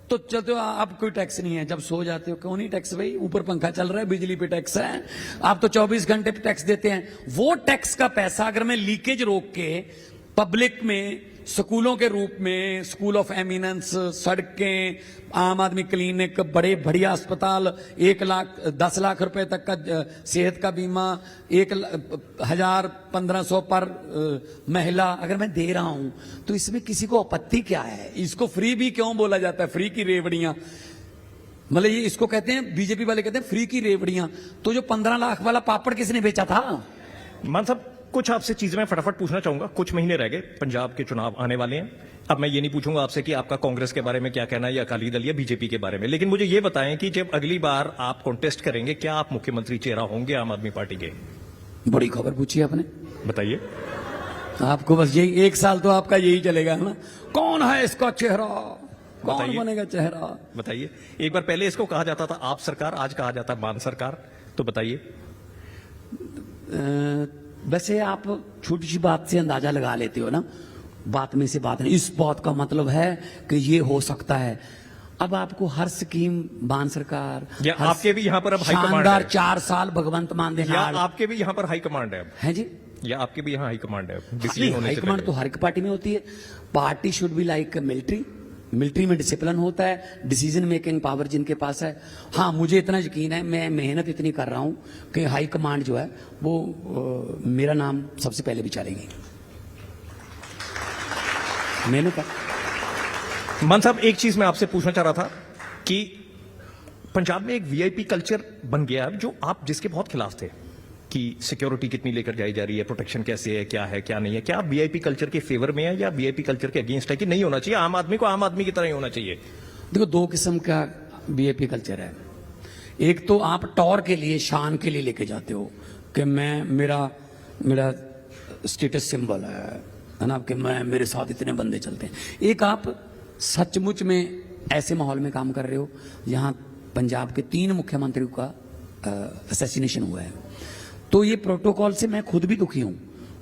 तो चलते हो, आप कोई टैक्स नहीं है। जब सो जाते हो, क्यों नहीं टैक्स भाई? ऊपर पंखा चल रहा है, बिजली पे टैक्स है। आप तो 24 घंटे पे टैक्स देते हैं। वो टैक्स का पैसा अगर मैं लीकेज रोक के पब्लिक में, स्कूलों के रूप में, स्कूल ऑफ एमिनेंस, सड़कें, आम आदमी क्लिनिक, बड़े बढ़िया अस्पताल, 10 लाख रुपए तक का सेहत का बीमा, 1,000-1,500 पर महिला अगर मैं दे रहा हूं तो इसमें किसी को आपत्ति क्या है? इसको फ्री भी क्यों बोला जाता है? फ्री की रेवड़ियां, मतलब ये इसको कहते हैं, बीजेपी वाले कहते हैं फ्री की रेवड़ियां। तो जो 15 लाख वाला पापड़ किसने बेचा था? मान साहब, कुछ आपसे चीजें मैं फटाफट पूछना चाहूंगा। कुछ महीने रह गए, पंजाब के चुनाव आने वाले हैं। अब मैं ये नहीं पूछूंगा आपसे कि आपका कांग्रेस के बारे में क्या कहना है या अकाली दल या बीजेपी के बारे में, लेकिन मुझे ये बताएं कि जब अगली बार आप कॉन्टेस्ट करेंगे, क्या आप मुख्यमंत्री चेहरा होंगे आम आदमी पार्टी के? बड़ी खबर पूछी आपने, बताइए। आपको बस यही 1 साल तो आपका यही चलेगा ना, कौन है इसका चेहरा, कौन बनेगा चेहरा? बताइए। एक बार पहले इसको कहा जाता था आप सरकार, आज कहा जाता है मान सरकार, तो बताइए। वैसे आप छोटी सी बात से अंदाजा लगा लेते हो ना, बात में से बात नहीं। इस बात का मतलब है कि ये हो सकता है। अब आपको हर स्कीम मान सरकार, या आपके भी यहाँ पर अब हाई कमांड शानदार है? 4 साल भगवंत मान देना, या आपके भी यहाँ पर हाई कमांड है अब? है जी, या आपके भी यहाँ हाई कमांड है? हाई कमांड तो हर एक पार्टी में होती है। Party should be like military. Military में डिसिप्लिन होता है, डिसीजन मेकिंग पावर जिनके पास है। हाँ, मुझे इतना यकीन है, मैं मेहनत इतनी कर रहा हूं कि हाई कमांड जो है वो मेरा नाम सबसे पहले विचारेगी। मेहनत है। मान साहब, एक चीज मैं आपसे पूछना चाह रहा था कि पंजाब में एक वीआईपी कल्चर बन गया जो आप जिसके बहुत खिलाफ थे। कि सिक्योरिटी कितनी लेकर जाई जा रही है, प्रोटेक्शन कैसे है क्या नहीं है, क्या आप वीआईपी कल्चर के फेवर में है या वीआईपी कल्चर के अगेंस्ट है कि नहीं होना चाहिए, आम आदमी को आम आदमी की तरह ही होना चाहिए? देखो, दो किस्म का बीएपी कल्चर है। एक तो आप टॉर के लिए, शान के लिए लेके जाते हो कि मैं मेरा स्टेटस सिंबल है ना, कि मैं, मेरे साथ इतने बंदे चलते हैं। एक आप सचमुच में ऐसे माहौल में काम कर रहे हो जहां पंजाब के 3 मुख्यमंत्रियों का असैसिनेशन हुआ है। तो ये प्रोटोकॉल से मैं खुद भी दुखी हूं।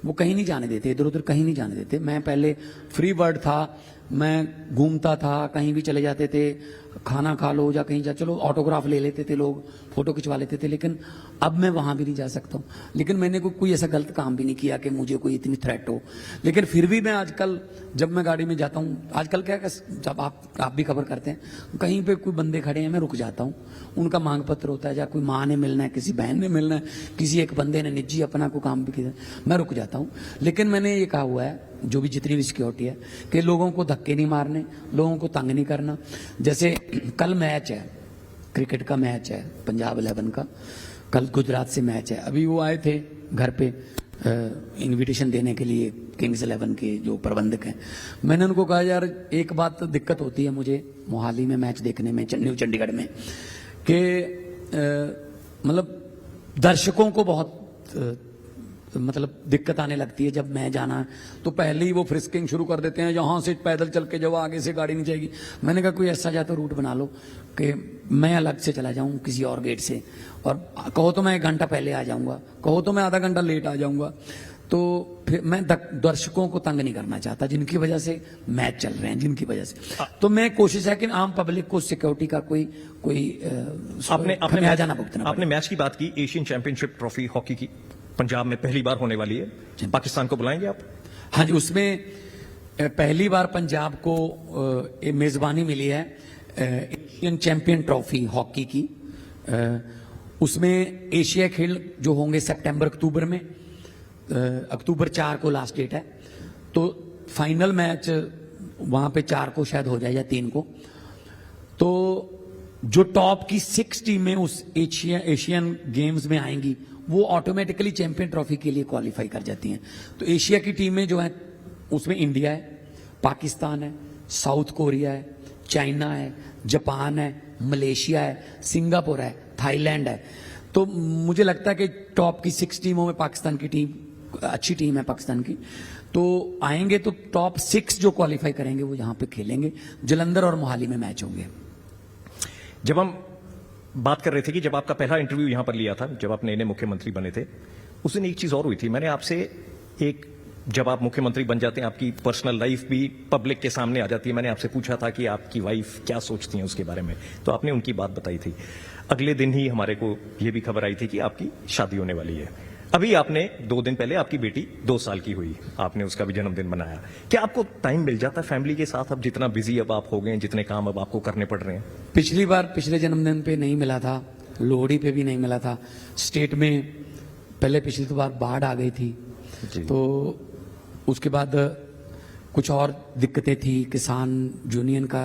वो कहीं नहीं जाने देते, इधर उधर कहीं नहीं जाने देते। मैं पहले फ्री बर्ड था, मैं घूमता था, कहीं भी चले जाते थे, खाना खा लो या कहीं जा, चलो ऑटोग्राफ ले लेते थे लोग, फोटो खिंचवा लेते थे। लेकिन अब मैं वहां भी नहीं जा सकता हूं। लेकिन मैंने कोई ऐसा गलत काम भी नहीं किया कि मुझे कोई इतनी थ्रेट हो। लेकिन फिर भी मैं आजकल जब मैं गाड़ी में जाता हूं, आजकल क्या है, जब आप भी खबर करते हैं, कहीं पे कोई बंदे खड़े हैं, मैं रुक जाता हूं। उनका मांग पत्र होता है, या कोई माँ ने मिलना है, किसी बहन ने मिलना है, किसी एक बंदे ने निजी अपना कोई काम भी किया, मैं रुक जाता हूं। लेकिन मैंने ये कहा हुआ है, जो भी जितनी भी सिक्योरिटी है, कि लोगों को धक्के नहीं मारने, लोगों को तंग नहीं करना। जैसे कल मैच है, क्रिकेट का मैच है पंजाब 11 का, कल गुजरात से मैच है। अभी वो आए थे घर पे इनविटेशन देने के लिए, किंग्स 11 के जो प्रबंधक हैं। मैंने उनको कहा, यार एक बात तो दिक्कत होती है मुझे मोहाली में मैच देखने में, न्यू चंडीगढ़ में, कि मतलब दर्शकों को बहुत मतलब दिक्कत आने लगती है। जब मैं जाना तो पहले ही वो फ्रिस्किंग शुरू कर देते हैं, यहां से पैदल चल के जाओ, आगे से गाड़ी नहीं जाएगी। मैंने कहा कोई ऐसा या तो रूट बना लो कि मैं अलग से चला जाऊं किसी और गेट से, और कहो तो मैं 1 घंटा पहले आ जाऊंगा, कहो तो मैं आधा घंटा लेट आ जाऊंगा। तो फिर मैं दर्शकों को तंग नहीं करना चाहता, जिनकी वजह से मैच चल रहे हैं, जिनकी वजह से। तो मैं कोशिश है कि आम पब्लिक को सिक्योरिटी का कोई आपने जाना भुगतना। आपने मैच की बात की, एशियन चैंपियनशिप ट्रॉफी हॉकी की पंजाब में पहली बार होने वाली है, पाकिस्तान को बुलाएंगे आप? हाँ जी, उसमें पहली बार पंजाब को मेजबानी मिली है एशियन चैंपियन ट्रॉफी हॉकी की। उसमें एशिया खेल जो होंगे सितंबर अक्टूबर में, अक्टूबर 4 को लास्ट डेट है। तो फाइनल मैच वहां पे 4 को शायद हो जाए या 3 को। तो जो टॉप की 6 टीमें उस एशियन गेम्स में आएंगी, वो ऑटोमेटिकली चैंपियन ट्रॉफी के लिए क्वालिफाई कर जाती हैं। तो एशिया की टीमें जो हैं उसमें इंडिया है, पाकिस्तान है, साउथ कोरिया है, चाइना है, जापान है, मलेशिया है, सिंगापुर है, थाईलैंड है। तो मुझे लगता है कि टॉप की 6 टीमों में पाकिस्तान की टीम अच्छी टीम है, पाकिस्तान की। तो आएंगे तो टॉप 6 जो क्वालिफाई करेंगे वो यहां पे खेलेंगे। जलंधर और मोहाली में मैच होंगे। जब हम बात कर रहे थे कि जब आपका पहला इंटरव्यू यहां पर लिया था, जब आप नए मुख्यमंत्री बने थे, उस दिन एक चीज और हुई थी। मैंने आपसे जब आप मुख्यमंत्री बन जाते हैं, आपकी पर्सनल लाइफ भी पब्लिक के सामने आ जाती है। मैंने आपसे पूछा था कि आपकी वाइफ क्या सोचती हैं उसके बारे में, तो आपने उनकी बात बताई थी। अगले दिन ही हमारे को यह भी खबर आई थी कि आपकी शादी होने वाली है। अभी आपने 2 दिन पहले आपकी बेटी 2 साल की हुई, आपने उसका भी जन्मदिन मनाया। क्या आपको टाइम मिल जाता है फैमिली के साथ? अब जितना बिजी अब आप हो गए हैं, जितने काम अब आपको करने पड़ रहे हैं। पिछली बार पिछले जन्मदिन पे नहीं मिला था, लोहड़ी पे भी नहीं मिला था। स्टेट में पहले पिछली बार बाढ़ आ गई थी, तो उसके बाद कुछ और दिक्कतें थी, किसान यूनियन का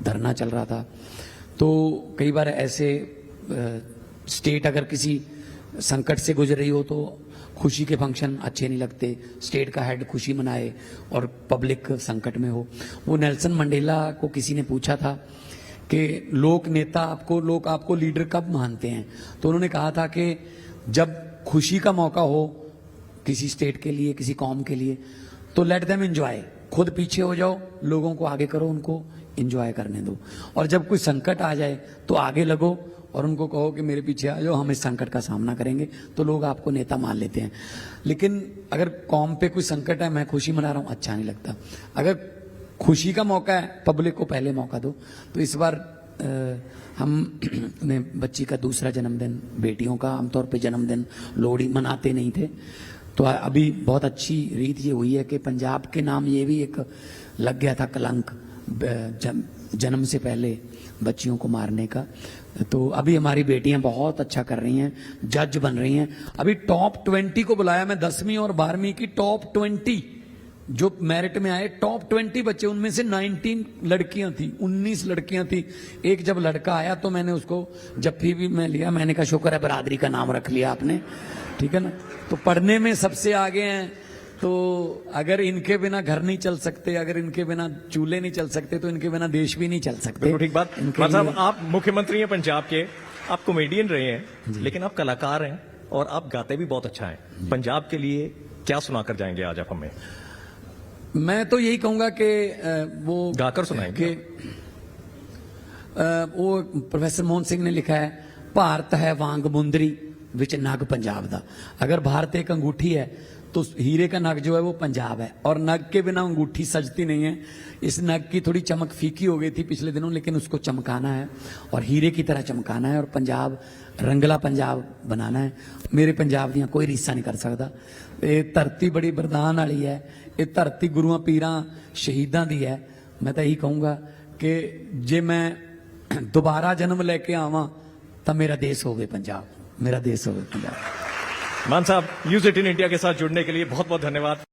धरना चल रहा था। तो कई बार ऐसे स्टेट अगर किसी संकट से गुजर रही हो तो खुशी के फंक्शन अच्छे नहीं लगते। स्टेट का हेड खुशी मनाए और पब्लिक संकट में हो। वो नेल्सन मंडेला को किसी ने पूछा था कि लोग आपको लीडर कब मानते हैं, तो उन्होंने कहा था कि जब खुशी का मौका हो किसी स्टेट के लिए, किसी कौम के लिए, तो लेट देम एंजॉय। खुद पीछे हो जाओ, लोगों को आगे करो, उनको एंजॉय करने दो। और जब कोई संकट आ जाए तो आगे लगो और उनको कहो कि मेरे पीछे आ जाओ, हम इस संकट का सामना करेंगे, तो लोग आपको नेता मान लेते हैं। लेकिन अगर कौम पे कोई संकट है, मैं खुशी मना रहा हूं, अच्छा नहीं लगता। अगर खुशी का मौका है, पब्लिक को पहले मौका दो। तो इस बार हम ने बच्ची का दूसरा जन्मदिन, बेटियों का आमतौर पे जन्मदिन लोहड़ी मनाते नहीं थे, तो अभी बहुत अच्छी रीत ये हुई है कि पंजाब के नाम ये भी एक लग गया था कलंक जन्म से पहले बच्चियों को मारने का। तो अभी हमारी बेटियां बहुत अच्छा कर रही हैं, जज बन रही हैं। अभी टॉप 20 को बुलाया मैं, 10वीं और 12वीं की टॉप 20 जो मेरिट में आए टॉप 20 बच्चे, उनमें से 19 लड़कियां थी, 19 लड़कियां थी। एक जब लड़का आया तो मैंने उसको जफ्फी भी मैं लिया, मैंने कहा शुक्र है बरादरी का नाम रख लिया आपने, ठीक है ना। तो पढ़ने में सबसे आगे हैं, तो अगर इनके बिना घर नहीं चल सकते, अगर इनके बिना चूल्हे नहीं चल सकते, तो इनके बिना देश भी नहीं चल सकते। बिल्कुल ठीक बात। इनके मान साहब, लिए- आप मुख्यमंत्री हैं पंजाब के, आप कॉमेडियन रहे हैं, लेकिन आप कलाकार हैं और आप गाते भी बहुत अच्छा हैं। पंजाब के लिए क्या सुनाकर जाएंगे आज आप हमें? मैं तो यही कहूंगा कि वो गाकर सुनाएंगे। कि वो प्रोफेसर मोहन सिंह ने लिखा है, भारत है वांग मुंदरी विच नग पंजाब दा। अगर भारत एक अंगूठी है तो हीरे का नग जो है वो पंजाब है, और नग के बिना अंगूठी सजती नहीं है। इस नग की थोड़ी चमक फीकी हो गई थी पिछले दिनों, लेकिन उसको चमकाना है और हीरे की तरह चमकाना है, और पंजाब रंगला पंजाब बनाना है। मेरे पंजाब दियां कोई रीसा नहीं कर सकता। ये धरती बड़ी वरदान वाली है, ये धरती गुरुआं पीरां शहीदां दी है। मैं तो यही कहूंगा कि जे मैं दोबारा जन्म लेके आवां तो मेरा देश होवे पंजाब, मेरा देश होवे पंजाब। मान साहब, न्यूज 18 इंडिया के साथ जुड़ने के लिए बहुत बहुत धन्यवाद।